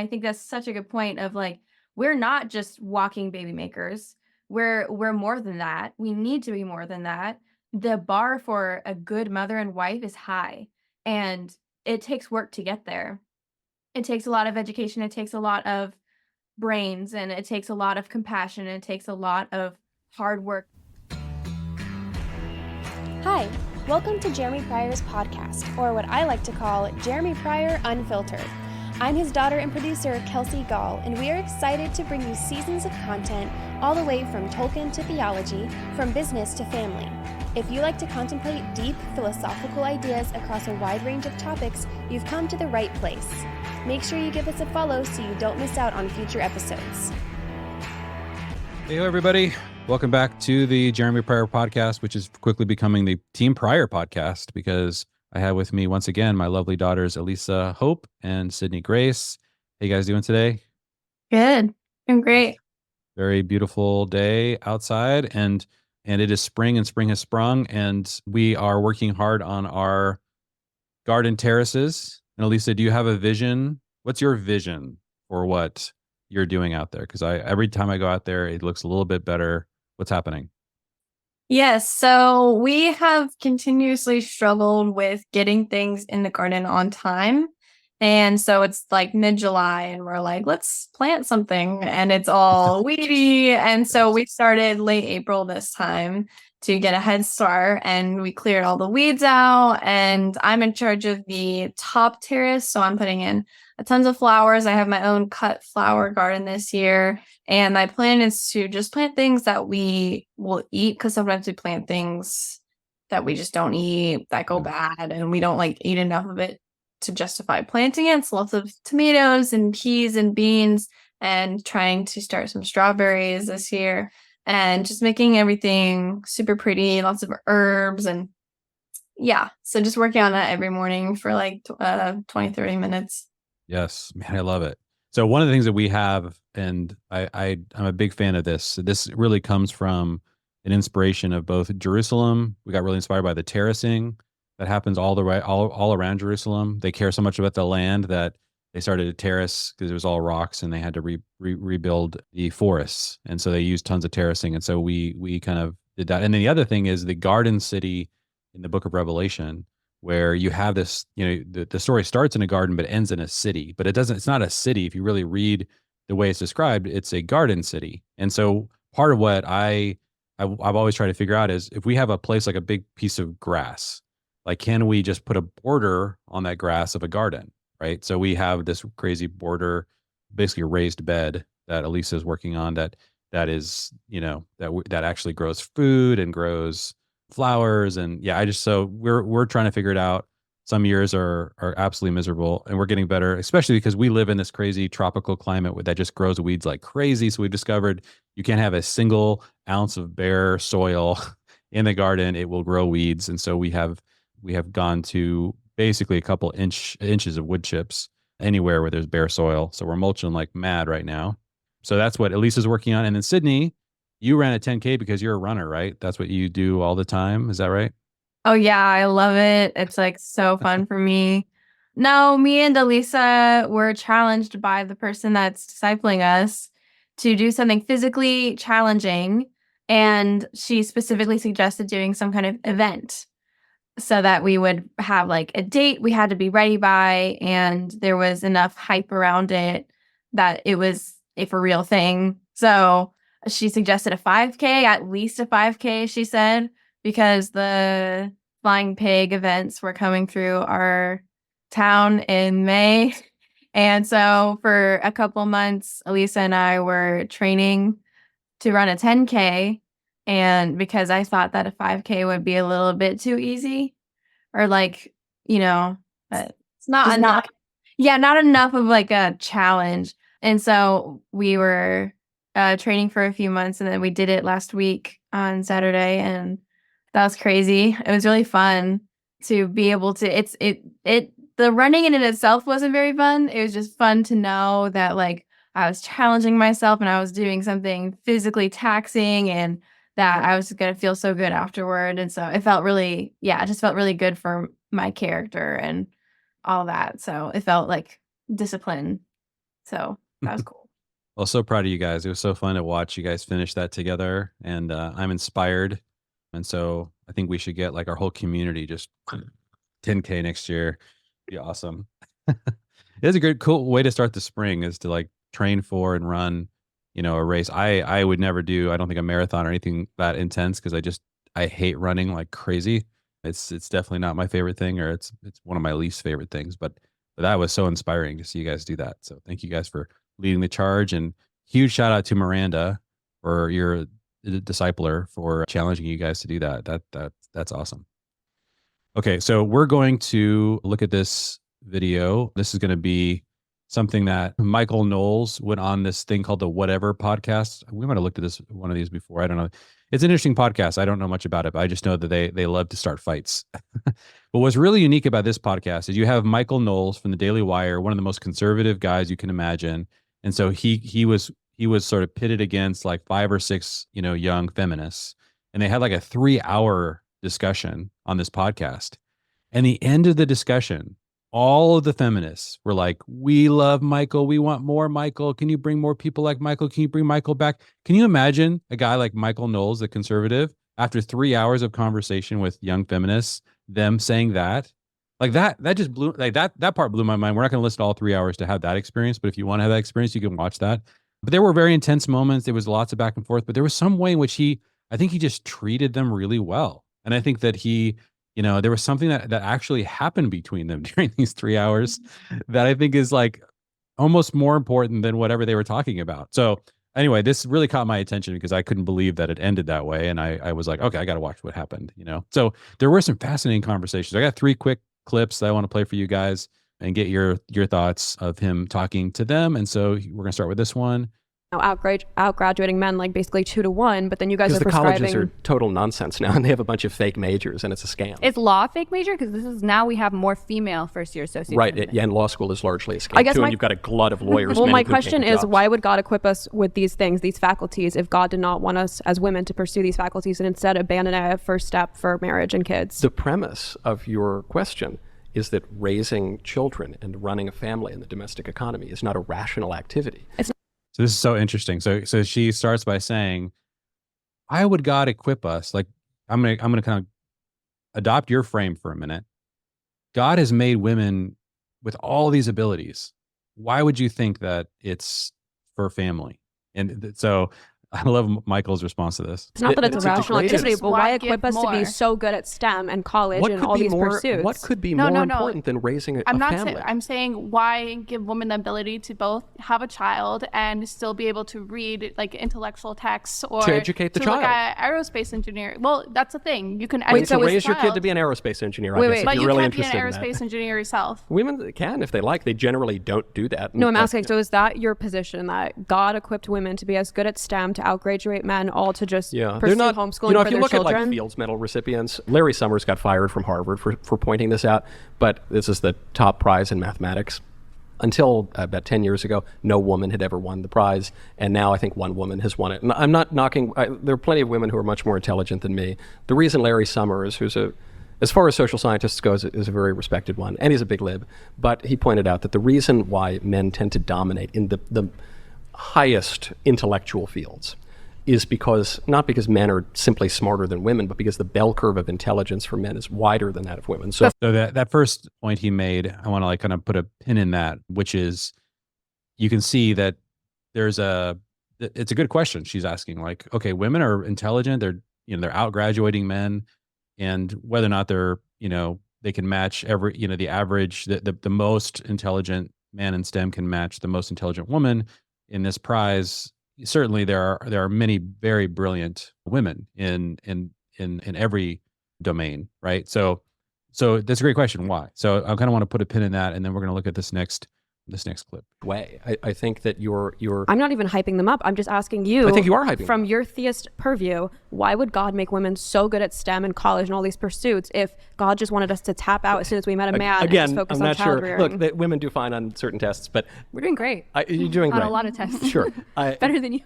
I think that's such a good point of like, we're not just walking baby makers. We're more than that. We need to be more than that. The bar for a good mother and wife is high, and it takes work to get there. It takes a lot of education, it takes a lot of brains, and it takes a lot of compassion, and it takes a lot of hard work. Hi, welcome to Jeremy Pryor's podcast, or what I like to call Jeremy Pryor Unfiltered. I'm his daughter and producer, Kelsey Gall, and we are excited to bring you seasons of content all the way from Tolkien to theology, from business to family. If you like to contemplate deep philosophical ideas across a wide range of topics, you've come to the right place. Make sure you give us a follow so you don't miss out on future episodes. Hey, everybody. Welcome back to the Jeremy Pryor podcast, which is quickly becoming the Team Pryor podcast, because I have with me once again my lovely daughters, Elisa Hope and Sydney Grace. How you guys doing today? Good. I'm great. Very beautiful day outside, and it is spring, and spring has sprung, and we are working hard on our garden terraces. And Elisa, do you have a vision? What's your vision for what you're doing out there? Because every time I go out there, it looks a little bit better. What's happening? Yes, so we have continuously struggled with getting things in the garden on time. And so it's like mid-July and we're like, let's plant something. And it's all weedy. And so we started late April this time to get a head start, and we cleared all the weeds out. And I'm in charge of the top terrace. So I'm putting in tons of flowers. I have my own cut flower garden this year. And my plan is to just plant things that we will eat, because sometimes we plant things that we just don't eat, that go bad, and we don't like eat enough of it to justify planting it. So lots of tomatoes and peas and beans, and trying to start some strawberries this year, and just making everything super pretty, lots of herbs. And yeah, so just working on that every morning for like 20, 30 minutes. Yes, man, I love it. So one of the things that we have, and I'm a big fan of this. This really comes from an inspiration of both Jerusalem. We got really inspired by the terracing that happens all around Jerusalem. They care so much about the land that they started to terrace because it was all rocks, and they had to rebuild the forests, and so they used tons of terracing. And so we kind of did that. And then the other thing is the garden city in the Book of Revelation, where you have this, the story starts in a garden but ends in a city, but it's not a city. If you really read the way it's described, it's a garden city. And so part of what I've always tried to figure out is, if we have a place like a big piece of grass, like, can we just put a border on that grass of a garden, right? So we have this crazy border, basically a raised bed that Elisa is working on, that is, that actually grows food and grows flowers. And yeah, so we're trying to figure it out. Some years are absolutely miserable, and we're getting better, especially because we live in this crazy tropical climate that just grows weeds like crazy. So we've discovered you can't have a single ounce of bare soil in the garden. It will grow weeds. And so we have gone to basically a couple inches of wood chips anywhere where there's bare soil. So we're mulching like mad right now. So that's what Elisa's working on. And then Sydney, you ran a 10K because you're a runner, right? That's what you do all the time. Is that right? Oh yeah, I love it. It's like so fun for me. No, me and Elisa were challenged by the person that's discipling us to do something physically challenging. And she specifically suggested doing some kind of event so that we would have like a date we had to be ready by. And there was enough hype around it that it was a for real thing. So she suggested a 5K, at least a 5K, she said, because the Flying Pig events were coming through our town in May. And so for a couple months, Elisa and I were training to run a 10K. And because I thought that a 5K would be a little bit too easy, or like, it's not enough. Yeah, not enough of like a challenge. And so we were training for a few months, and then we did it last week on Saturday, and that was crazy. It was really fun to be able to, the running in it itself wasn't very fun. It was just fun to know that like I was challenging myself and I was doing something physically taxing, and that I was going to feel so good afterward. And so it felt really, it just felt really good for my character and all that. So it felt like discipline So that was cool. Well, so proud of you guys. It was so fun to watch you guys finish that together, and I'm inspired. And so I think we should get like our whole community just 10K next year. Be awesome. It's a good, cool way to start the spring is to like train for and run, a race. I would never do, I don't think a marathon or anything that intense because I hate running like crazy. It's definitely not my favorite thing, or it's one of my least favorite things. But that was so inspiring to see you guys do that. So thank you guys for leading the charge, and huge shout out to Miranda for your discipler for challenging you guys to do that. That's awesome. Okay, so we're going to look at this video. This is going to be something that Michael Knowles went on this thing called the Whatever podcast. We might have looked at one of these before. I don't know. It's an interesting podcast. I don't know much about it, but I just know that they love to start fights. But what's really unique about this podcast is you have Michael Knowles from the Daily Wire, one of the most conservative guys you can imagine. And so he was sort of pitted against like 5 or 6, young feminists. And they had like a 3-hour discussion on this podcast. And the end of the discussion, all of the feminists were like, we love Michael. We want more Michael. Can you bring more people like Michael? Can you bring Michael back? Can you imagine a guy like Michael Knowles, the conservative, after 3 hours of conversation with young feminists, them saying that? Like that just blew, like that part blew my mind. We're not going to list all 3 hours to have that experience, but if you want to have that experience, you can watch that. But there were very intense moments. There was lots of back and forth, but there was some way in which I think he just treated them really well. And I think that there was something that actually happened between them during these 3 hours that I think is like almost more important than whatever they were talking about. So anyway, this really caught my attention because I couldn't believe that it ended that way. And I was like, okay, I got to watch what happened, So there were some fascinating conversations. I got 3 quick clips that I want to play for you guys and get your thoughts of him talking to them. And so we're going to start with this one. Outgraduating men like basically 2 to 1, but then you guys are prescribing. Because the colleges are total nonsense now, and they have a bunch of fake majors, and it's a scam. Is law a fake major? Because now we have more female first-year associates. Right, and law school is largely a scam too, and you've got a glut of lawyers. Well, my question is, why would God equip us with these things, these faculties, if God did not want us as women to pursue these faculties and instead abandon it at first step for marriage and kids? The premise of your question is that raising children and running a family in the domestic economy is not a rational activity. So this is so interesting. So she starts by saying, why would God equip us? Like, I'm gonna kind of adopt your frame for a minute. God has made women with all these abilities. Why would you think that it's for family? And so I love Michael's response to this. It's not that it's a rational activity, but why equip us to be so good at STEM and college and all these pursuits? What could be more important than raising a family? I'm saying why give women the ability to both have a child and still be able to read like intellectual texts or to educate the to child. Look at aerospace engineering. Well, that's the thing. You can Wait, so raise your kid to be an aerospace engineer. I guess, but if you're really can't be an interested in aerospace engineer yourself. Women can if they like. They generally don't do that. No, I'm asking. So is that your position, that God equipped women to be as good at STEM, to outgraduate men, all to just pursue homeschooling for their children? If you look at like Fields Medal recipients, Larry Summers got fired from Harvard for pointing this out, but this is the top prize in mathematics. Until about 10 years ago, no woman had ever won the prize, and now I think one woman has won it. And I'm not knocking, there are plenty of women who are much more intelligent than me. The reason Larry Summers, who's as far as social scientists goes, is a very respected one, and he's a big lib, but he pointed out that the reason why men tend to dominate in the highest intellectual fields is not because men are simply smarter than women, but because the bell curve of intelligence for men is wider than that of women. So that first point he made, I want to like kind of put a pin in that, which is you can see that it's a good question she's asking. Like, okay, women are intelligent. They're out graduating men, and whether or not they're, they can match the average, the most intelligent man in STEM can match the most intelligent woman in this prize. Certainly there are many very brilliant women in every domain, right? So that's a great question. Why? So I kind of want to put a pin in that, and then we're going to look at this next clip. I think that you're I'm not even hyping them up. I'm just asking you. I think you are hyping from your theist purview. Why would God make women so good at STEM and college and all these pursuits if God just wanted us to tap out as soon as we met a man and just focus on child rearing? Look, women do fine on certain tests, but we're doing great. You're doing great on a lot of tests. Sure, better than you.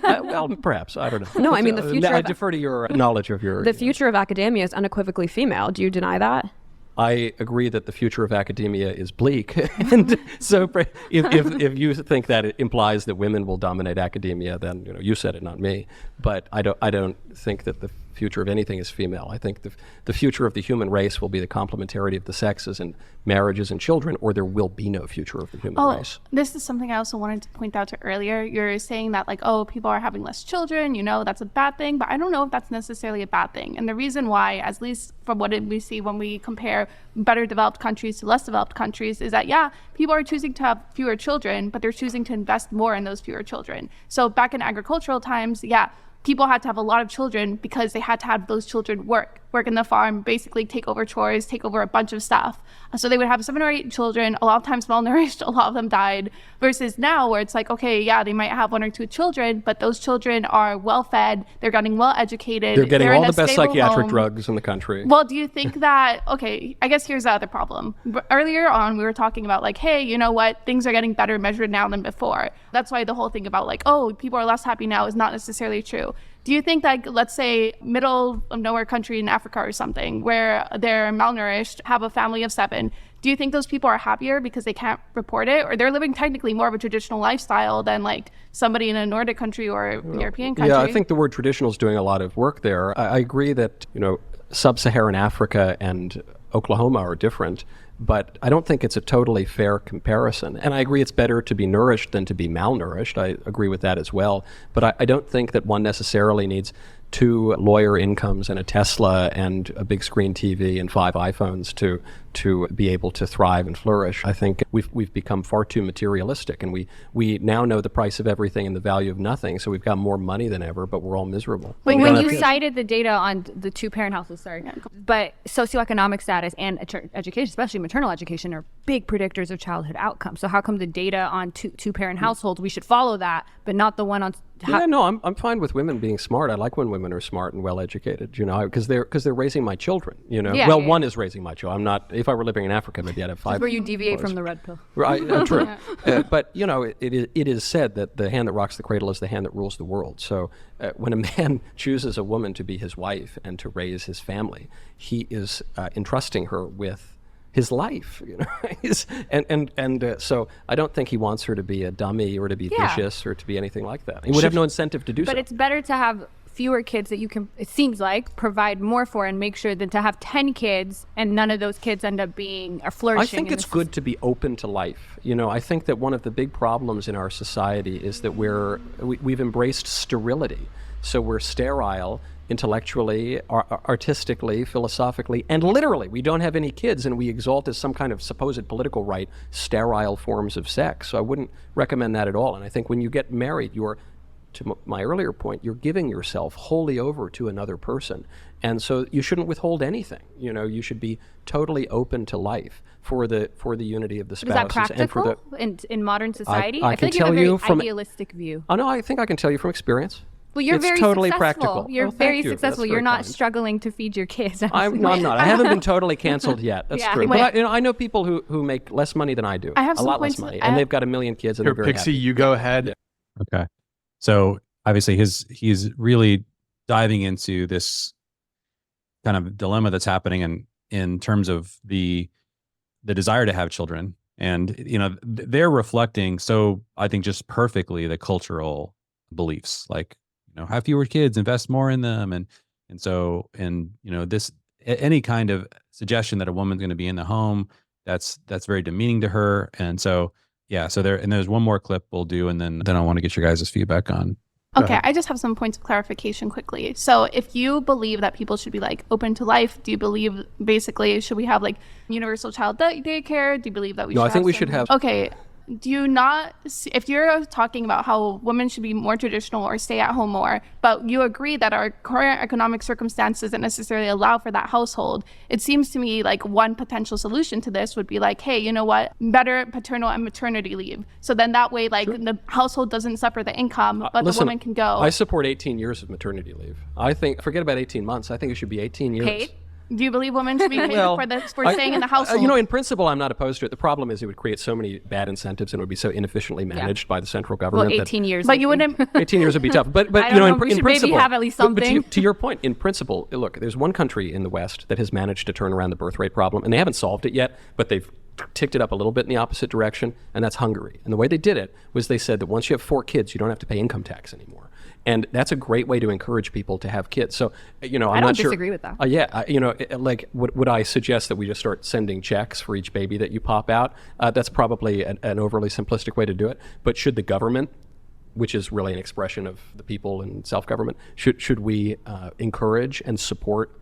Well, perhaps, I don't know. No, I mean the future. I defer to your knowledge of your. The future of academia is unequivocally female. Do you deny that? I agree that the future of academia is bleak. And so if you think that it implies that women will dominate academia, then you said it, not me. But I don't think that the future of anything is female. I think the future of the human race will be the complementarity of the sexes and marriages and children, or there will be no future of the human race. This is something I also wanted to point out to earlier. You're saying that people are having less children, that's a bad thing, but I don't know if that's necessarily a bad thing. And the reason why, at least from what we see when we compare better developed countries to less developed countries, is that people are choosing to have fewer children, but they're choosing to invest more in those fewer children. So back in agricultural times, people had to have a lot of children because they had to have those children work in the farm, basically take over chores, take over a bunch of stuff. So they would have 7 or 8 children, a lot of times malnourished, a lot of them died, versus now where it's they might have 1 or 2 children, but those children are well fed, they're getting well educated. They're getting all the best psychiatric drugs in the country. Well, do you think that, I guess here's the other problem. Earlier on, we were talking about hey, you know what, things are getting better measured now than before. That's why the whole thing about people are less happy now is not necessarily true. Do you think that, let's say, middle of nowhere country in Africa or something, where they're malnourished, have a family of 7, do you think those people are happier because they can't report it? Or they're living technically more of a traditional lifestyle than somebody in a Nordic country or European country? Yeah, I think the word traditional is doing a lot of work there. I agree that, sub-Saharan Africa and Oklahoma are different, but I don't think it's a totally fair comparison. And I agree it's better to be nourished than to be malnourished. I agree with that as well. But I don't think that one necessarily needs 2 lawyer incomes and a Tesla and a big screen TV and 5 iPhones to be able to thrive and flourish. I think we've become far too materialistic, and we now know the price of everything and the value of nothing. So we've got more money than ever, but we're all miserable. When you cited the data on the 2-parent households, but socioeconomic status and education, especially maternal education, are big predictors of childhood outcomes. So how come the data on 2-parent households, we should follow that, but not the one on... I'm fine with women being smart. I like when women are smart and well educated, because they're raising my children, One is raising my children. I'm not, if I were living in Africa, maybe I'd have 5. Where you deviate from the red pill. Right, true. But it is said that the hand that rocks the cradle is the hand that rules the world. So when a man chooses a woman to be his wife and to raise his family, he is entrusting her with his life, so I don't think he wants her to be a dummy or to be vicious or to be anything like that. He would have no incentive to do so. But it's better to have fewer kids that you can, it seems like, provide more for and make sure than to have 10 kids and none of those kids end up being or flourishing. I think it's good to be open to life. I think that one of the big problems in our society is that we've embraced sterility. So we're sterile intellectually, artistically, philosophically, and literally. We don't have any kids, and we exalt as some kind of supposed political right sterile forms of sex. So I wouldn't recommend that at all. And I think when you get married, to my earlier point, you're giving yourself wholly over to another person. And so you shouldn't withhold anything. You should be totally open to life for the unity of the spouses. Is that practical in modern society? I feel can like you tell have a you very idealistic view. Oh, no, I think I can tell you from experience. Well, you're it's very totally successful. Practical. You're very successful. That's You're not kind. struggling to feed your kids. I'm not. I haven't been totally canceled yet. That's true. But I know people who make less money than I do. I have a lot less money, and they've got 1 million kids, and they're very Pixie, happy. you go ahead. Okay. So obviously he's really diving into this kind of dilemma that's happening in terms of the desire to have children. And, they're reflecting, so I think just perfectly, the cultural beliefs, have fewer kids, invest more in them. And this, any kind of suggestion that a woman's going to be in the home, that's very demeaning to her. And so, there's one more clip we'll do. And then I want to get your guys' feedback on. Okay, I just have some points of clarification quickly. So if you believe that people should be open to life, do you believe basically should we have universal child daycare? Do you believe that we should I think we should have. Okay. Do you not, if you're talking about how women should be more traditional or stay at home more, but you agree that our current economic circumstances don't necessarily allow for that household, it seems to me like one potential solution to this would be hey, you know what, better paternal and maternity leave. So then that way, the household doesn't suffer the income, but the woman can go. I support 18 years of maternity leave. I think, forget about 18 months. I think it should be 18 years. Paid? Do you believe women should be paid for staying in the household? In principle, I'm not opposed to it. The problem is it would create so many bad incentives and it would be so inefficiently managed by the central government. Well, 18 years. But you wouldn't. 18 years would be tough. But I in don't know, we should principle, maybe have at least but something. to your point, in principle, look, there's one country in the West that has managed to turn around the birth rate problem, and they haven't solved it yet, but they've ticked it up a little bit in the opposite direction, and that's Hungary. And the way they did it was they said that once you have 4 kids, you don't have to pay income tax anymore. And that's a great way to encourage people to have kids. So, I'm I not don't sure. disagree with that. Would I suggest that we just start sending checks for each baby that you pop out? That's probably an overly simplistic way to do it. But should the government, which is really an expression of the people and self-government, should we encourage and support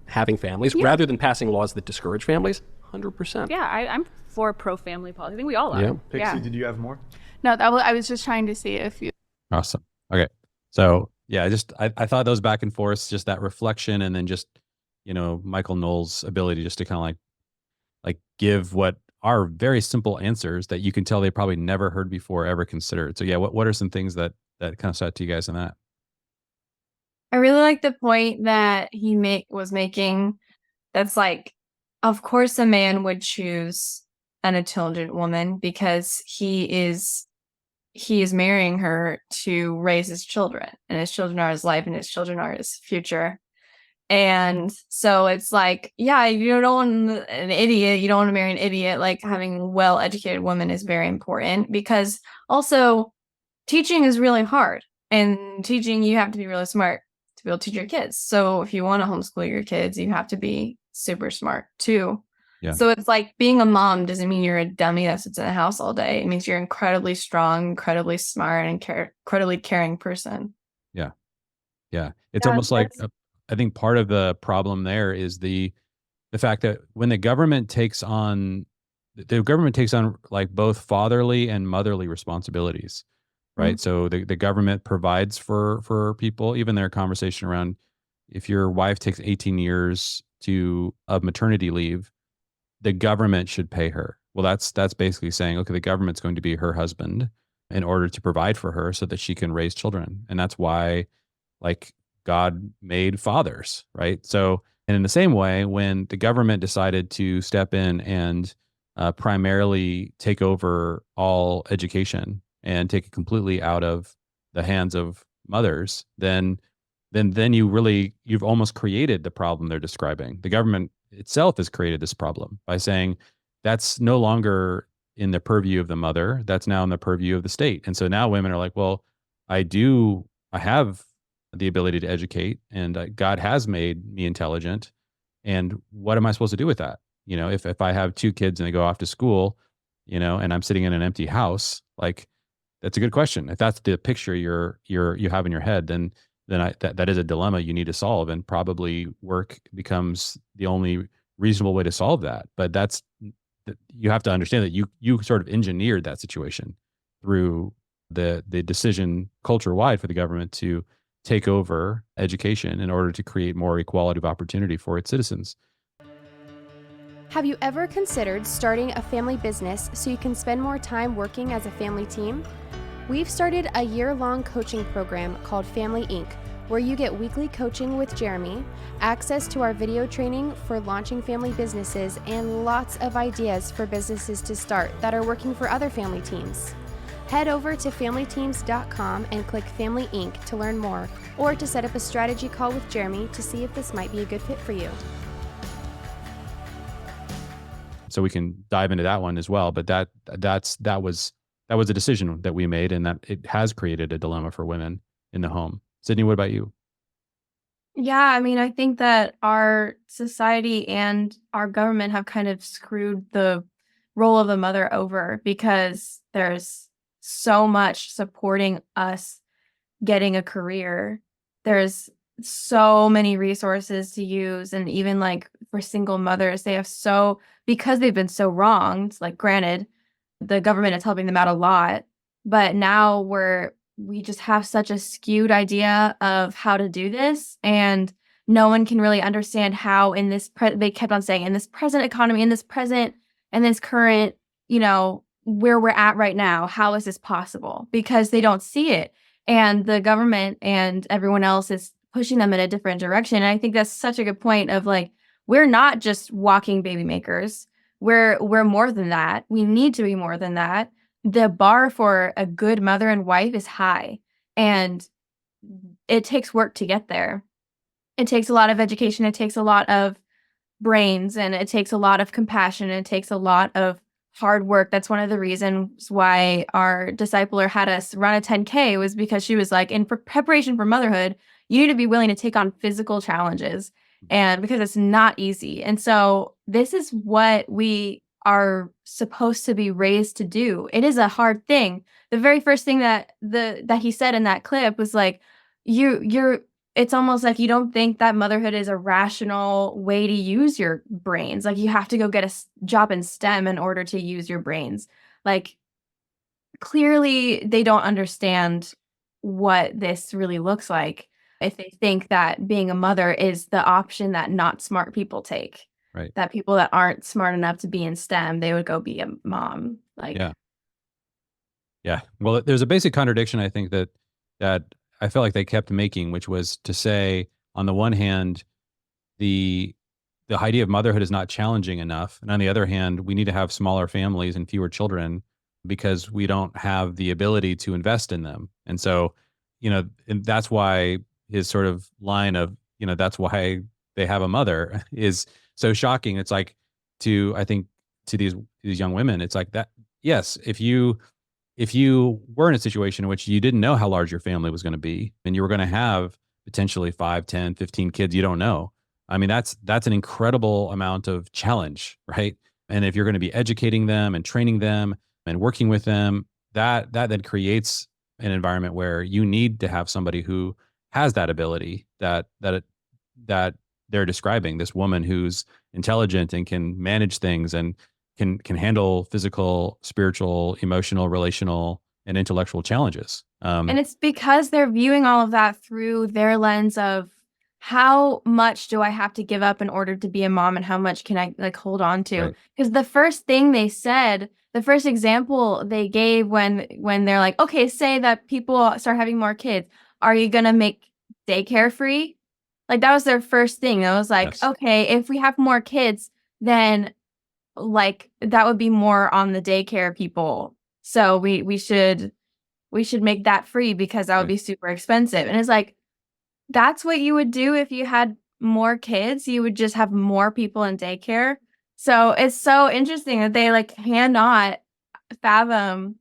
having families rather than passing laws that discourage families? 100%. Yeah, I'm for pro-family policy. I think we all are. Yeah. Pixie, did you have more? No, I was just trying to see if you. Awesome. Okay. So yeah, I thought those back and forth, just that reflection, and then just, Michael Knowles' ability just to kind of like give what are very simple answers that you can tell they probably never heard before, ever considered. So yeah, what are some things that kind of stood out to you guys in that? I really like the point that he was making. That's like, of course, a man would choose an intelligent woman because he is marrying her to raise his children, and his children are his life, and his children are his future. And so it's like, yeah, you don't want an idiot. You don't want to marry an idiot. Like, having a well-educated woman is very important, because also teaching is really hard, and teaching, you have to be really smart to be able to teach your kids. So if you want to homeschool your kids, you have to be super smart too. Yeah. So it's like, being a mom doesn't mean you're a dummy that sits in the house all day. It means you're incredibly strong, incredibly smart, and incredibly caring person. Yeah. Yeah. It's almost like, I think part of the problem there is the fact that when the government takes on like both fatherly and motherly responsibilities, right? So the government provides for people, even their conversation around, if your wife takes 18 years of maternity leave, the government should pay her. Well, that's basically saying, okay, the government's going to be her husband in order to provide for her so that she can raise children. And that's why, like, God made fathers, right? So, and in the same way, when the government decided to step in and primarily take over all education and take it completely out of the hands of mothers, then you've almost created the problem they're describing. The government itself has created this problem by saying that's no longer in the purview of the mother, that's now in the purview of the state. And so now women are like, well, I have the ability to educate, and God has made me intelligent, and what am I supposed to do with that? If I have 2 kids and they go off to school, and I'm sitting in an empty house, like, that's a good question. If that's the picture you have in your head, then that is a dilemma you need to solve, and probably work becomes the only reasonable way to solve that. But you have to understand that you sort of engineered that situation through the decision culture-wide for the government to take over education in order to create more equality of opportunity for its citizens. Have you ever considered starting a family business so you can spend more time working as a family team? We've started a year-long coaching program called Family Inc., where you get weekly coaching with Jeremy, access to our video training for launching family businesses, and lots of ideas for businesses to start that are working for other family teams. Head over to familyteams.com and click Family Inc. to learn more, or to set up a strategy call with Jeremy to see if this might be a good fit for you. So we can dive into that one as well. But that was a decision that we made, and that it has created a dilemma for women in the home. Sydney, what about you? Yeah, I mean, I think that our society and our government have kind of screwed the role of the mother over, because there's so much supporting us getting a career. There's so many resources to use, and even like for single mothers, because they've been so wronged, like, granted, the government is helping them out a lot, but now we just have such a skewed idea of how to do this, and no one can really understand how they kept on saying, in this present economy, in this present and this current, where we're at right now, how is this possible? Because they don't see it, and the government and everyone else is pushing them in a different direction. And I think that's such a good point of, like, we're not just walking baby makers. We're more than that. We need to be more than that. The bar for a good mother and wife is high, and it takes work to get there. It takes a lot of education. It takes a lot of brains, and it takes a lot of compassion. And it takes a lot of hard work. That's one of the reasons why our discipler had us run a 10K, was because she was like, in preparation for motherhood, you need to be willing to take on physical challenges, and because it's not easy. And so this is what we are supposed to be raised to do. It is a hard thing. The very first thing that he said in that clip was like, you're it's almost like you don't think that motherhood is a rational way to use your brains. Like, you have to go get a job in STEM in order to use your brains. Like, clearly they don't understand what this really looks like if they think that being a mother is the option that not smart people take. Right. That people that aren't smart enough to be in STEM, they would go be a mom. Like, Yeah. Well, there's a basic contradiction, I think, that I felt like they kept making, which was to say, on the one hand, the idea of motherhood is not challenging enough, and on the other hand, we need to have smaller families and fewer children because we don't have the ability to invest in them. And so, and that's why his sort of line of, that's why they have a mother is so shocking. It's like, I think to these young women, it's like that. Yes, if you were in a situation in which you didn't know how large your family was going to be, and you were going to have potentially 5, 10, 15 kids, you don't know. I mean, that's an incredible amount of challenge, right? And if you're going to be educating them and training them and working with them, that then creates an environment where you need to have somebody who has that ability that they're describing, this woman who's intelligent and can manage things and can handle physical, spiritual, emotional, relational, and intellectual challenges. And it's because they're viewing all of that through their lens of, how much do I have to give up in order to be a mom, and how much can I hold on to? Because the first thing they said, the first example they gave when they're like, okay, say that people start having more kids, are you going to make daycare free? Like, that was their first thing. That was like, yes. Okay, if we have more kids, then that would be more on the daycare people. So we should make that free because that would be super expensive. And it's like, that's what you would do if you had more kids. You would just have more people in daycare. So it's so interesting that they cannot fathom,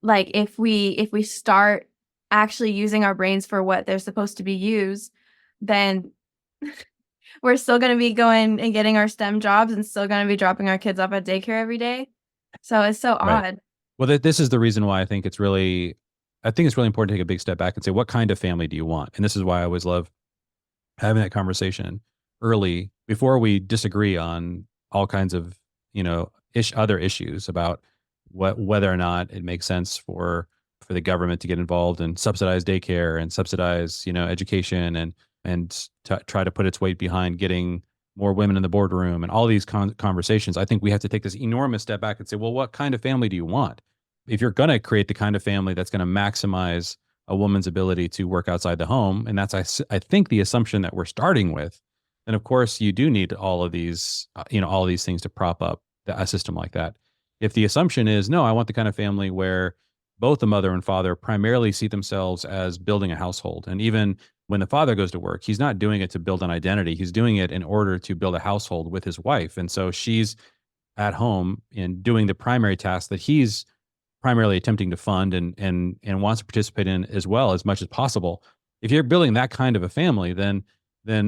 if we start actually using our brains for what they're supposed to be used, then we're still going to be going and getting our STEM jobs and still going to be dropping our kids off at daycare every day. So it's so odd. Well, this is the reason why I think it's really important to take a big step back and say, what kind of family do you want? And this is why I always love having that conversation early before we disagree on all kinds of, other issues about whether or not it makes sense for the government to get involved and subsidize daycare and subsidize, education and try to put its weight behind getting more women in the boardroom and all these conversations. I think we have to take this enormous step back and say, well, what kind of family do you want? If you're going to create the kind of family that's going to maximize a woman's ability to work outside the home, and that's, I think, the assumption that we're starting with, then of course you do need all of these, all of these things to prop up a system like that. If the assumption is, no, I want the kind of family where both the mother and father primarily see themselves as building a household, and even when the father goes to work, he's not doing it to build an identity. He's doing it in order to build a household with his wife. And so she's at home and doing the primary task that he's primarily attempting to fund and wants to participate in as well as much as possible. If you're building that kind of a family, then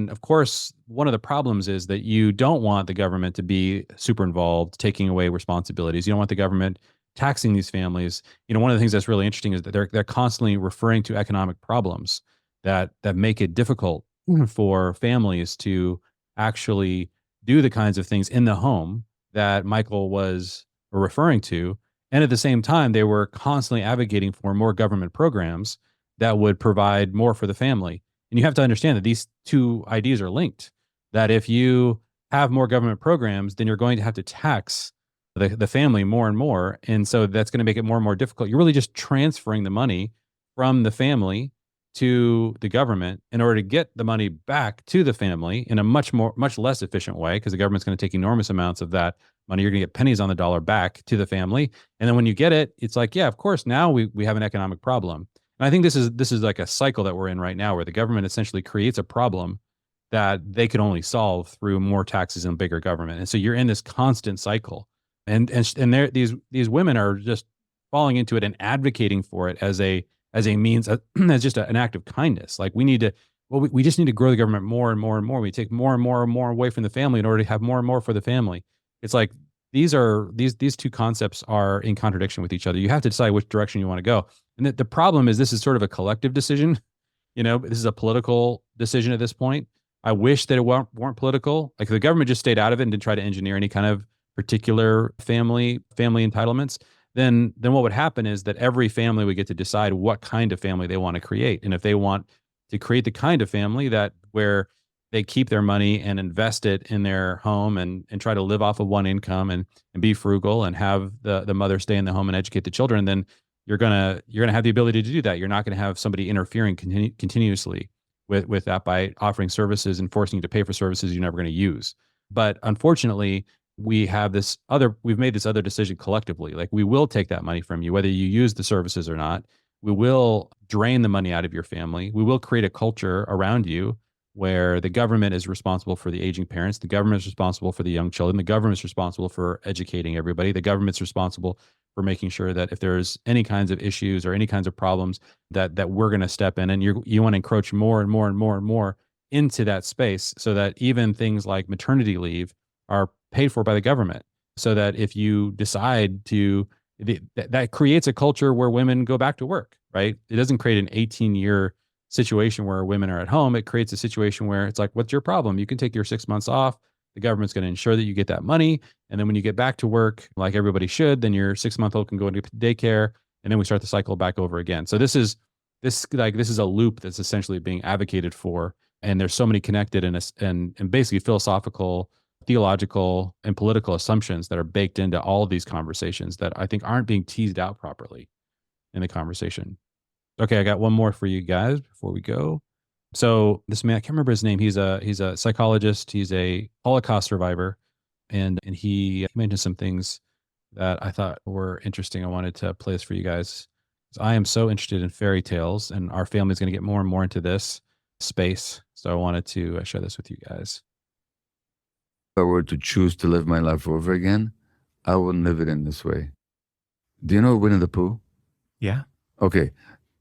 of course, one of the problems is that you don't want the government to be super involved, taking away responsibilities. You don't want the government taxing these families. One of the things that's really interesting is that they're constantly referring to economic problems that make it difficult for families to actually do the kinds of things in the home that Michael was referring to. And at the same time, they were constantly advocating for more government programs that would provide more for the family. And you have to understand that these two ideas are linked, that if you have more government programs, then you're going to have to tax the family more and more. And so that's going to make it more and more difficult. You're really just transferring the money from the family to the government in order to get the money back to the family in a much less efficient way, because the government's going to take enormous amounts of that money. You're going to get pennies on the dollar back to the family. And then when you get it, it's like, yeah, of course, now we have an economic problem. And I think this is like a cycle that we're in right now, where the government essentially creates a problem that they could only solve through more taxes and bigger government. And so you're in this constant cycle. And these women are just falling into it and advocating for it as a means, as just an act of kindness. Like we just need to grow the government more and more and more. We take more and more and more away from the family in order to have more and more for the family. It's like these two concepts are in contradiction with each other. You have to decide which direction you want to go. And the problem is, this is sort of a collective decision. This is a political decision at this point. I wish that it weren't political. Like the government just stayed out of it and didn't try to engineer any kind of particular family entitlements. Then what would happen is that every family would get to decide what kind of family they want to create. And if they want to create the kind of family that where they keep their money and invest it in their home and try to live off of one income and be frugal and have the mother stay in the home and educate the children, then you're gonna have the ability to do that. You're not going to have somebody interfering continuously with that by offering services and forcing you to pay for services you're never going to use. But unfortunately, we've made this other decision collectively. Like we will take that money from you, whether you use the services or not. We will drain the money out of your family. We will create a culture around you where the government is responsible for the aging parents. The government is responsible for the young children. The government is responsible for educating everybody. The government's responsible for making sure that if there's any kinds of issues or any kinds of problems that we're going to step in, and you want to encroach more and more and more and more into that space, so that even things like maternity leave are paid for by the government. So that if you decide to, that creates a culture where women go back to work, right? It doesn't create an 18-year situation where women are at home. It creates a situation where it's like, what's your problem? You can take your 6 months off. The government's going to ensure that you get that money. And then when you get back to work, like everybody should, then your 6-month-old can go into daycare. And then we start the cycle back over again. So this is a loop that's essentially being advocated for. And there's so many connected and basically philosophical, theological, and political assumptions that are baked into all of these conversations that I think aren't being teased out properly in the conversation. Okay, I got one more for you guys before we go. So this man, I can't remember his name. He's a psychologist. He's a Holocaust survivor, and he mentioned some things that I thought were interesting. I wanted to play this for you guys. I am so interested in fairy tales, and our family is going to get more and more into this space. So I wanted to share this with you guys. If I were to choose to live my life over again, I wouldn't live it in this way. Do you know Winnie the Pooh? Yeah. Okay.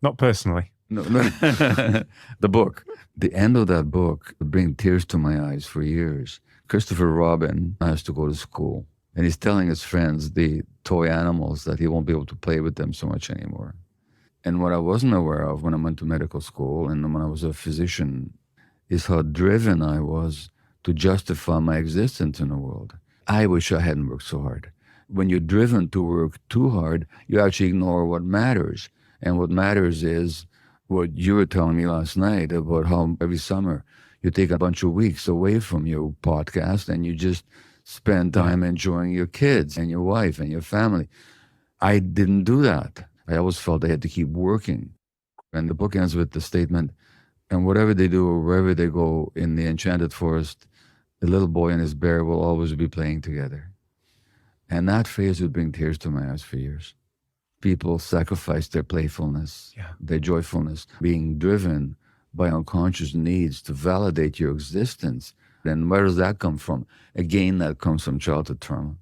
Not personally. No. The book. The end of that book would bring tears to my eyes for years. Christopher Robin has to go to school, and he's telling his friends, the toy animals, that he won't be able to play with them so much anymore. And what I wasn't aware of when I went to medical school and when I was a physician is how driven I was to justify my existence in the world. I wish I hadn't worked so hard. When you're driven to work too hard, you actually ignore what matters. And what matters is what you were telling me last night about how every summer you take a bunch of weeks away from your podcast and you just spend time enjoying your kids and your wife and your family. I didn't do that. I always felt I had to keep working. And the book ends with the statement, and whatever they do or wherever they go in the enchanted forest, the little boy and his bear will always be playing together. And that phrase would bring tears to my eyes for years. People sacrifice their playfulness, their joyfulness, being driven by unconscious needs to validate your existence. And where does that come from? Again, that comes from childhood trauma.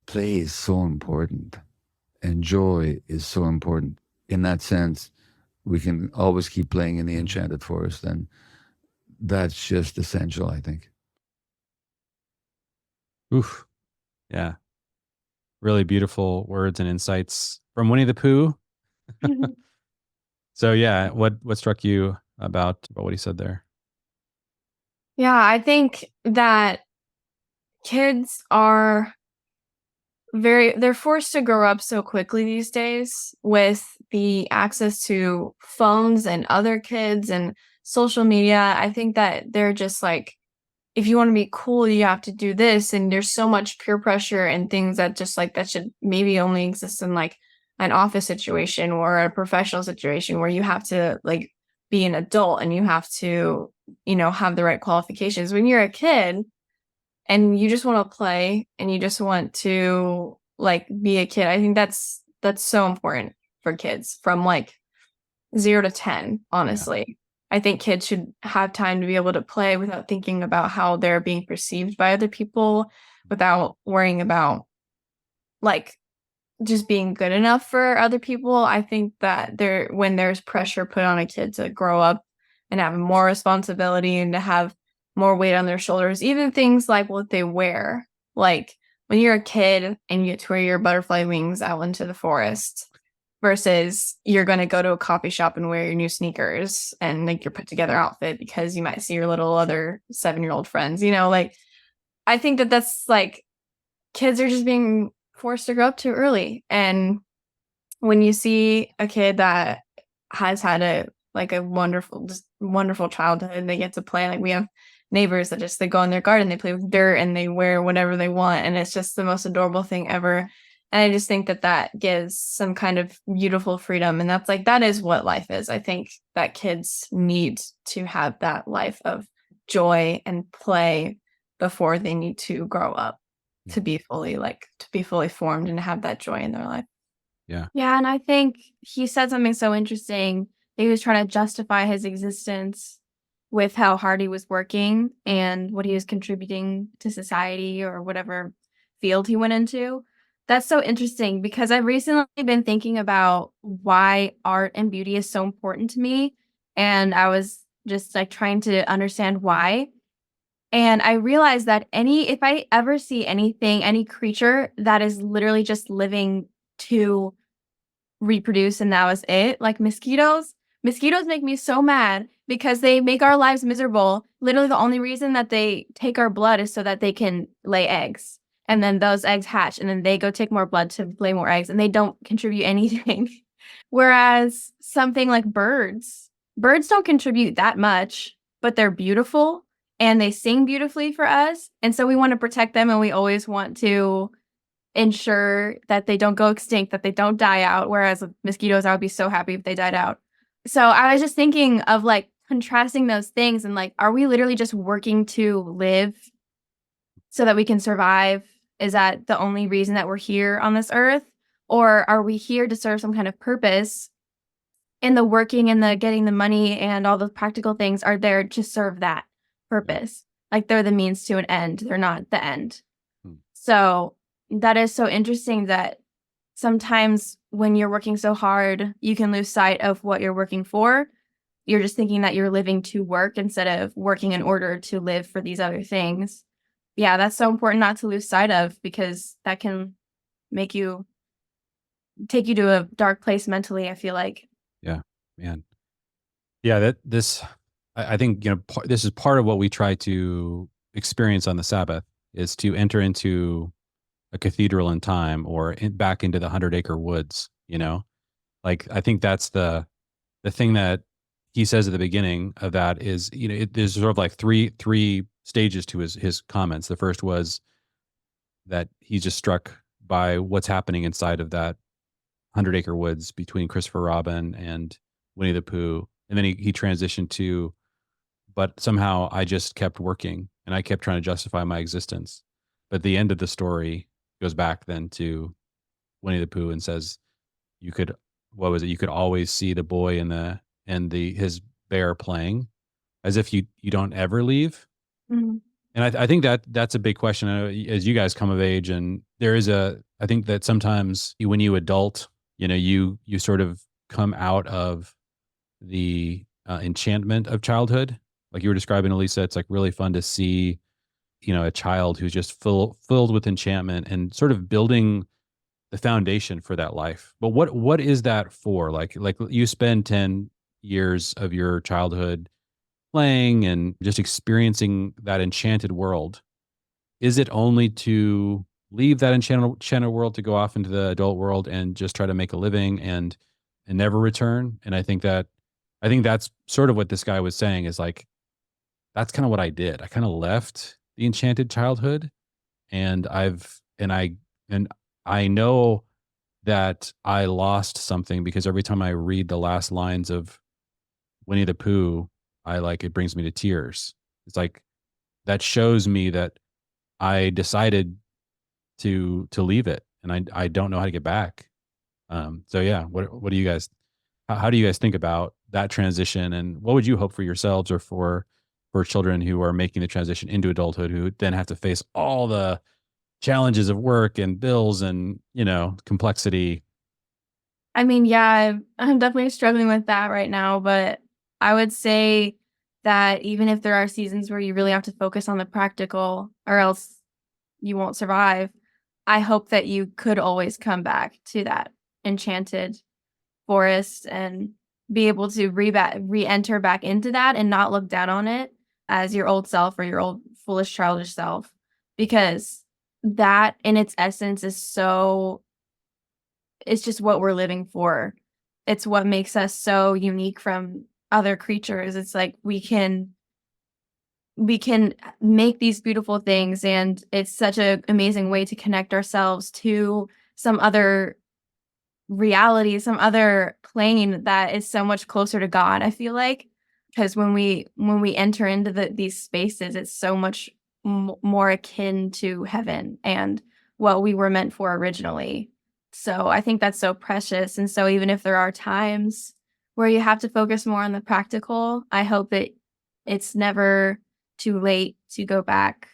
Play is so important, and joy is so important. In that sense, we can always keep playing in the enchanted forest, and that's just essential, I think. Oof. Yeah. Really beautiful words and insights from Winnie the Pooh. So yeah, what struck you about what he said there? Yeah, I think that kids are they're forced to grow up so quickly these days with the access to phones and other kids and social media. I think that they're just like, if you want to be cool, you have to do this. And there's so much peer pressure and things that just like that should maybe only exist in like an office situation or a professional situation where you have to like be an adult and you have to, have the right qualifications. When you're a kid and you just want to play and you just want to like be a kid, I think that's so important for kids from like 0 to 10, honestly. Yeah. I think kids should have time to be able to play without thinking about how they're being perceived by other people, without worrying about like just being good enough for other people. I think that when there's pressure put on a kid to grow up and have more responsibility and to have more weight on their shoulders, even things like what they wear, like when you're a kid and you get to wear your butterfly wings out into the forest versus you're going to go to a coffee shop and wear your new sneakers and like your put together outfit because you might see your little other 7-year-old friends, like I think that's like kids are just being forced to grow up too early. And when you see a kid that has had a wonderful childhood and they get to play, like we have neighbors that they go in their garden, they play with dirt and they wear whatever they want. And it's just the most adorable thing ever. And I just think that gives some kind of beautiful freedom. And that is what life is. I think that kids need to have that life of joy and play before they need to grow up to be fully formed and have that joy in their life. Yeah. Yeah. And I think he said something so interesting. He was trying to justify his existence with how hard he was working and what he was contributing to society or whatever field he went into. That's so interesting because I've recently been thinking about why art and beauty is so important to me. And I was just like trying to understand why. And I realized that if I ever see anything, any creature that is literally just living to reproduce and that was it, like mosquitoes make me so mad because they make our lives miserable. Literally the only reason that they take our blood is so that they can lay eggs. And then those eggs hatch and then they go take more blood to lay more eggs and they don't contribute anything. Whereas something like birds don't contribute that much, but they're beautiful and they sing beautifully for us. And so we want to protect them and we always want to ensure that they don't go extinct, that they don't die out. Whereas with mosquitoes, I would be so happy if they died out. So I was just thinking of like contrasting those things and like, are we literally just working to live so that we can survive? Is that the only reason that we're here on this earth? Or are we here to serve some kind of purpose? And the working and the getting the money and all the practical things are there to serve that purpose. Like they're the means to an end. They're not the end. So that is so interesting that sometimes when you're working so hard, you can lose sight of what you're working for. You're just thinking that you're living to work instead of working in order to live for these other things. Yeah, that's so important not to lose sight of because that can take you to a dark place mentally, I feel like. Yeah, man. Yeah, I think, this is part of what we try to experience on the Sabbath is to enter into a cathedral in time or back into the 100-acre woods, Like, I think that's the thing that he says at the beginning of that is, there's sort of like three stages to his comments. The first was that he's just struck by what's happening inside of that 100-acre woods between Christopher Robin and Winnie the Pooh. And then he transitioned to, but somehow I just kept working and I kept trying to justify my existence. But the end of the story goes back then to Winnie the Pooh and says, you could always see the boy and his bear playing as if you don't ever leave. Mm-hmm. And I think that's a big question as you guys come of age. And I think that sometimes when you adult, you sort of come out of the enchantment of childhood. Like you were describing, Elisa, it's like really fun to see, a child who's just filled with enchantment and sort of building the foundation for that life. But what is that for? Like you spend 10 years of your childhood playing and just experiencing that enchanted world. Is it only to leave that enchanted world to go off into the adult world and just try to make a living and never return? And I think that's sort of what this guy was saying is like, that's kind of what I did. I kind of left the enchanted childhood and I know that I lost something because every time I read the last lines of Winnie the Pooh, it brings me to tears. It's like that shows me that I decided to leave it, and I don't know how to get back. So yeah, what do you guys, how do you guys think about that transition, and what would you hope for yourselves or for children who are making the transition into adulthood, who then have to face all the challenges of work and bills and, complexity? I mean, yeah, I'm definitely struggling with that right now, but I would say that even if there are seasons where you really have to focus on the practical or else you won't survive, I hope that you could always come back to that enchanted forest and be able to re-enter back into that and not look down on it as your old self or your old foolish childish self, because that in its essence is so, it's just what we're living for. It's what makes us so unique from other creatures. It's like we can make these beautiful things, and it's such an amazing way to connect ourselves to some other reality, some other plane that is so much closer to God, I feel like. Because when we enter into these spaces, it's so much more akin to heaven and what we were meant for originally. So I think that's so precious. And so even if there are times where you have to focus more on the practical, I hope that it's never too late to go back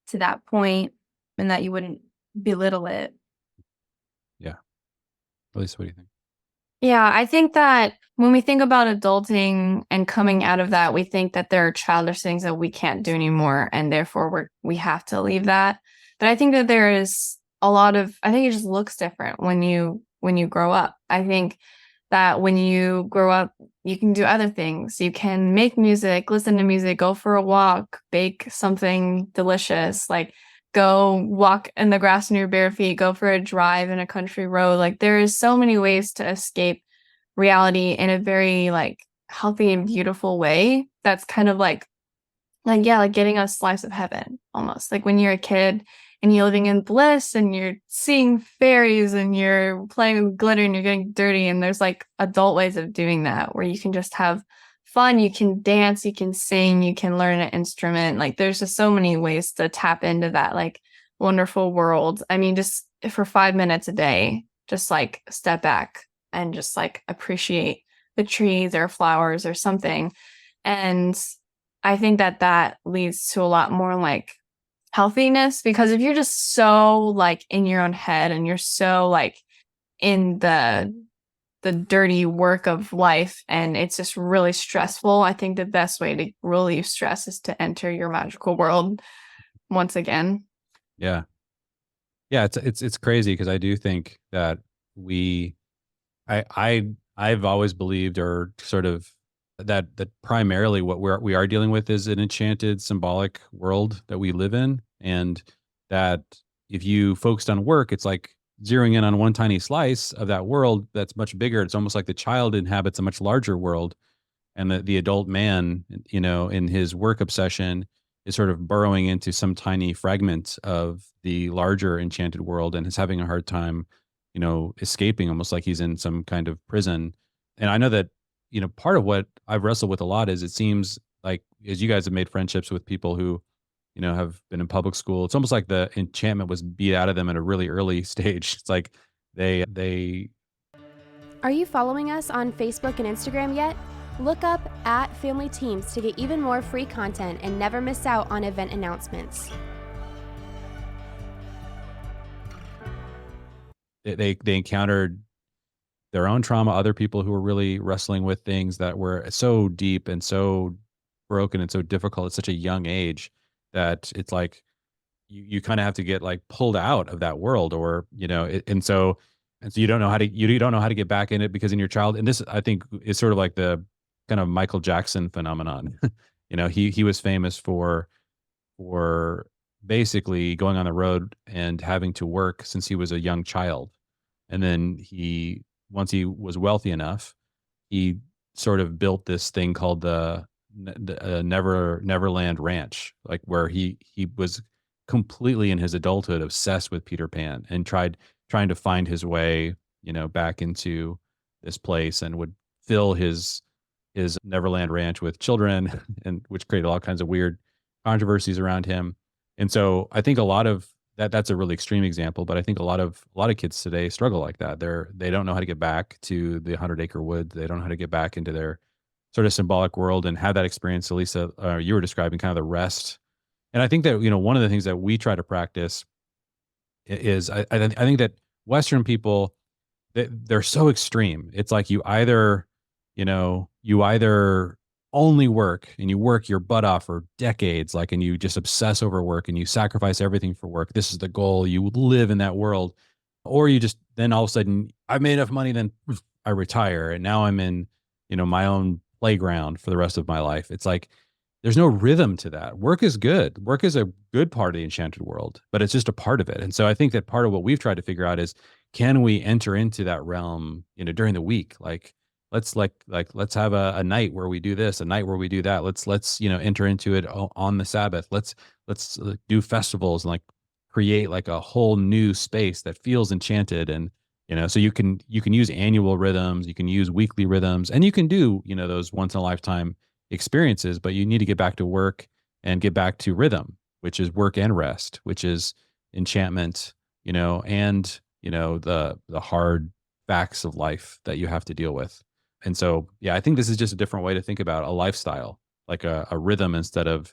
to that point and that you wouldn't belittle it. Yeah. Elise, what do you think? Yeah, I think that when we think about adulting and coming out of that, we think that there are childish things that we can't do anymore, and therefore we have to leave that. But I think that there is I think it just looks different when you grow up. I think that when you grow up, you can do other things. You can make music, listen to music, go for a walk, bake something delicious, like go walk in the grass in your bare feet, go for a drive in a country road. Like there is so many ways to escape reality in a very like healthy and beautiful way. That's kind of like getting a slice of heaven almost. Like when you're a kid and you're living in bliss and you're seeing fairies and you're playing with glitter and you're getting dirty, and there's like adult ways of doing that where you can just have fun, you can dance, you can sing, you can learn an instrument. Like there's just so many ways to tap into that like wonderful world. I mean, just for 5 minutes a day, just like step back and just like appreciate the trees or flowers or something. And I think that leads to a lot more like healthiness, because if you're just so like in your own head and you're so like in the dirty work of life and it's just really stressful, I think the best way to relieve stress is to enter your magical world once again. Yeah. Yeah. It's crazy because I do think that I've always believed, or sort of that primarily what we are dealing with is an enchanted symbolic world that we live in. And that if you focused on work, it's like zeroing in on one tiny slice of that world that's much bigger. It's almost like the child inhabits a much larger world, and the adult man, in his work obsession is sort of burrowing into some tiny fragment of the larger enchanted world and is having a hard time, escaping, almost like he's in some kind of prison. And I know that, part of what I've wrestled with a lot is it seems like, as you guys have made friendships with people who, have been in public school, it's almost like the enchantment was beat out of them at a really early stage. It's like they. Are you following us on Facebook and Instagram yet? Look up @FamilyTeams to get even more free content and never miss out on event announcements. They encountered their own trauma, other people who were really wrestling with things that were so deep and so broken and so difficult at such a young age, that it's like you kind of have to get like pulled out of that world, or and so you don't know how to get back in it, because in your child, and this I think is sort of like the kind of Michael Jackson phenomenon. He was famous for basically going on the road and having to work since he was a young child. And then once he was wealthy enough, he sort of built this thing called the Neverland Ranch, like where he was completely in his adulthood obsessed with Peter Pan and trying to find his way, back into this place, and would fill his his Neverland Ranch with children, and which created all kinds of weird controversies around him. And so I think a lot of that's a really extreme example, but I think a lot of kids today struggle like that. They don't know how to get back to the 100-acre woods. They don't know how to get back into their sort of symbolic world and have that experience. Elisa, you were describing kind of the rest. And I think that, one of the things that we try to practice is I think that Western people, they're so extreme. It's like you either only work and you work your butt off for decades, like, and you just obsess over work and you sacrifice everything for work. This is the goal. You live in that world. Or you just, then all of a sudden I made enough money, then I retire. And now I'm in, my own playground for the rest of my life. It's like, there's no rhythm to that. Work is good. Work is a good part of the enchanted world, but it's just a part of it. And so I think that part of what we've tried to figure out is, can we enter into that realm, during the week? Like, let's let's have a night where we do this, a night where we do that. Let's enter into it on the Sabbath. Let's do festivals and like create like a whole new space that feels enchanted. And so you can use annual rhythms, you can use weekly rhythms, and you can do those once in a lifetime experiences. But you need to get back to work and get back to rhythm, which is work and rest, which is enchantment, and the hard facts of life that you have to deal with. And so, yeah, I think this is just a different way to think about a lifestyle, like a rhythm instead of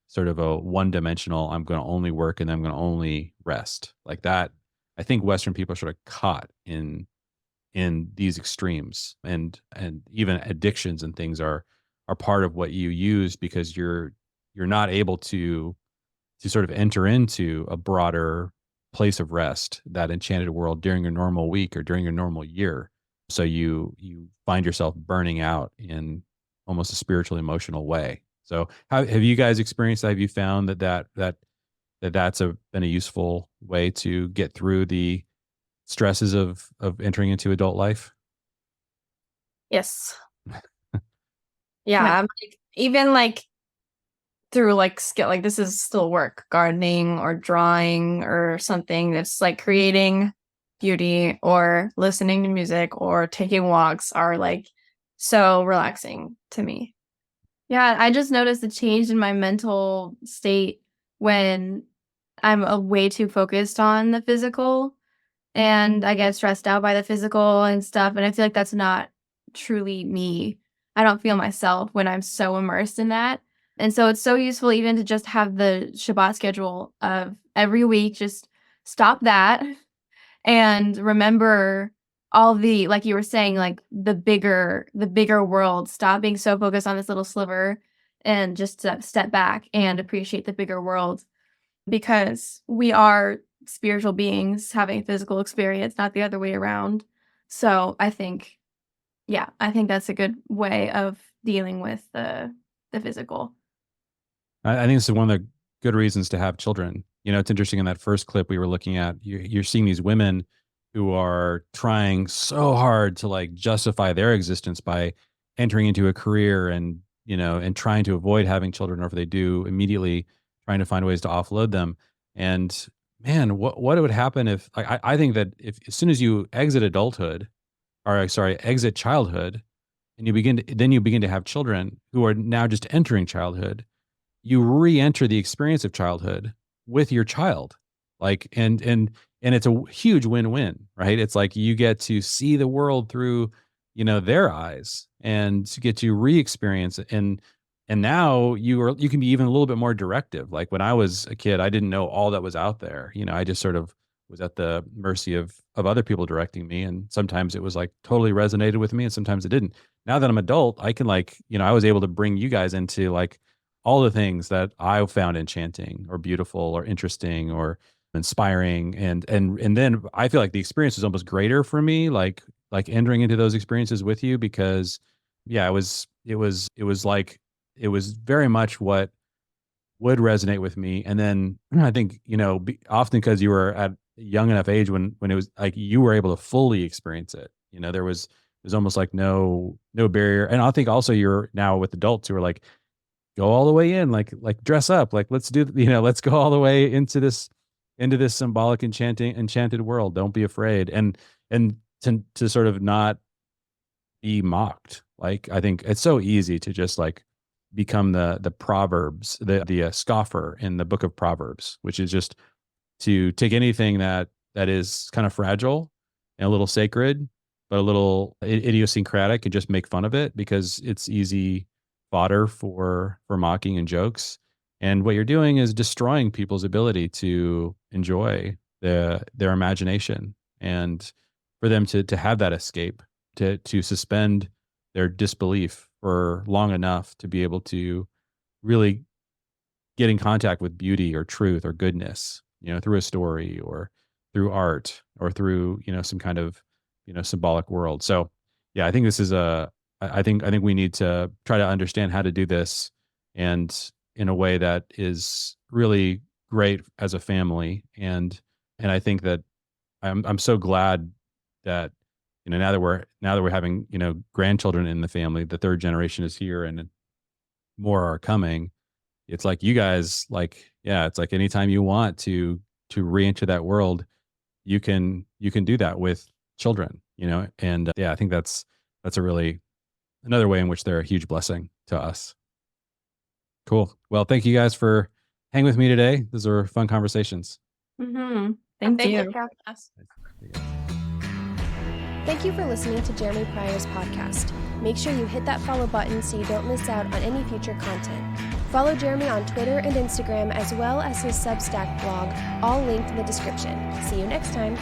sort of a one-dimensional, I'm going to only work and I'm going to only rest like that. I think Western people are sort of caught in these extremes, and even addictions and things are part of what you use, because you're not able to sort of enter into a broader place of rest, that enchanted world, during your normal week or during your normal year. So you find yourself burning out in almost a spiritual, emotional way. So how have you guys experienced that? Have you found that's been a useful way to get through the stresses of entering into adult life? Yes. Yeah, I'm like, even like through like skill, like this is still work, gardening or drawing or something that's like creating beauty, or listening to music or taking walks are like so relaxing to me. Yeah, I just noticed the change in my mental state when I'm way too focused on the physical, and I get stressed out by the physical and stuff. And I feel like that's not truly me. I don't feel myself when I'm so immersed in that. And so it's so useful even to just have the Shabbat schedule of every week, just stop that and remember all the, like you were saying, like the bigger world. Stop being so focused on this little sliver and just step back and appreciate the bigger world, because we are spiritual beings having a physical experience, not the other way around. So I think that's a good way of dealing with the physical. I think this is one of the good reasons to have children. It's interesting, in that first clip we were looking at, you're seeing these women who are trying so hard to like justify their existence by entering into a career and trying to avoid having children, or if they do, immediately trying to find ways to offload them. And man, what would happen if, like, I think that if, as soon as you exit exit childhood, and you begin to have children who are now just entering childhood, you re-enter the experience of childhood with your child. Like, and it's a huge win-win, right? It's like you get to see the world through, their eyes, and get to re-experience it. And now you can be even a little bit more directive. Like when I was a kid, I didn't know all that was out there. I just sort of was at the mercy of other people directing me. And sometimes it was like totally resonated with me, and sometimes it didn't. Now that I'm adult, I can I was able to bring you guys into like all the things that I found enchanting or beautiful or interesting or inspiring. And then I feel like the experience was almost greater for me, like entering into those experiences with you, because it was very much what would resonate with me. And then I think, often because you were at a young enough age when it was like you were able to fully experience it. There's almost like no barrier. And I think also you're now with adults who are like, go all the way in, like dress up, like let's let's go all the way into this symbolic enchanted world. Don't be afraid. And to sort of not be mocked. Like, I think it's so easy to just like become the Proverbs, the scoffer in the book of Proverbs, which is just to take anything that is kind of fragile and a little sacred, but a little idiosyncratic, and just make fun of it because it's easy fodder for mocking and jokes. And what you're doing is destroying people's ability to enjoy their imagination, and for them to have that escape, to suspend their disbelief for long enough to be able to really get in contact with beauty or truth or goodness, through a story or through art or through, some kind of, symbolic world. So yeah, I think this is I think we need to try to understand how to do this, and in a way that is really great as a family. And I think that I'm so glad that, now that we're having, grandchildren in the family, the third generation is here and more are coming. It's like you guys, like, yeah, it's like anytime you want to re-enter that world, you can do that with children, and yeah, I think that's a really another way in which they're a huge blessing to us. Cool. Well, thank you guys for hanging with me today. Those are fun conversations. Mm-hmm. Thank you. for having us. Thank you for listening to Jeremy Pryor's podcast. Make sure you hit that follow button so you don't miss out on any future content. Follow Jeremy on Twitter and Instagram, as well as his Substack blog, all linked in the description. See you next time.